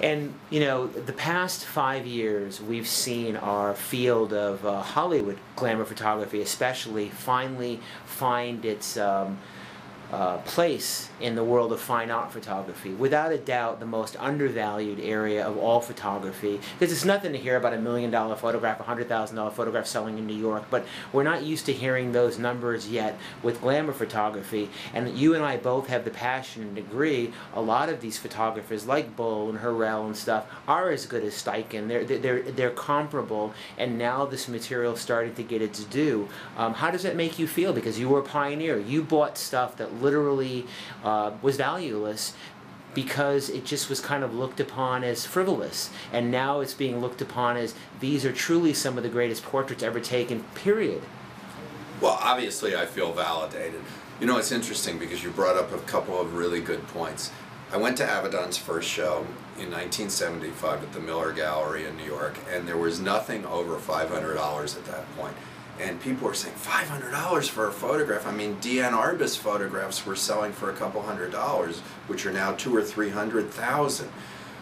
And, you know, the past 5 years, we've seen our field of Hollywood glamour photography especially finally find its place in the world of fine art photography. Without a doubt, the most undervalued area of all photography, because it's nothing to hear about $1 million photograph, $100,000 photograph selling in New York, but we're not used to hearing those numbers yet with glamour photography. And you and I both have the passion and agree a lot of these photographers like Bull and Hurrell and stuff are as good as Steichen. They're comparable, and now this material is starting to get its due. How does that make you feel? Because you were a pioneer. You bought stuff that literally was valueless because it just was kind of looked upon as frivolous, and now it's being looked upon as these are truly some of the greatest portraits ever taken, period. Well, obviously I feel validated. You know, it's interesting because you brought up a couple of really good points. I went to Avedon's first show in 1975 at the Miller Gallery in New York, and there was nothing over $500 at that point. And people were saying, $500 for a photograph? I mean, Diane Arbus photographs were selling for a couple $100, which are now $200,000 or $300,000.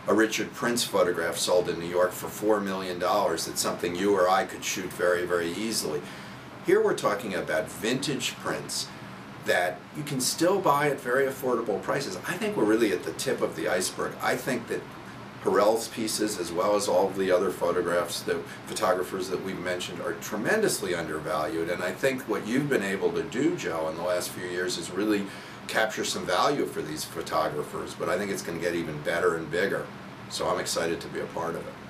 A Richard Prince photograph sold in New York for $4 million. It's something you or I could shoot very, very easily. Here we're talking about vintage prints that you can still buy at very affordable prices. I think we're really at the tip of the iceberg. I think that Hurrell's pieces, as well as all of the other photographs, the photographers that we've mentioned, are tremendously undervalued. And I think what you've been able to do, Joe, in the last few years is really capture some value for these photographers. But I think it's going to get even better and bigger. So I'm excited to be a part of it.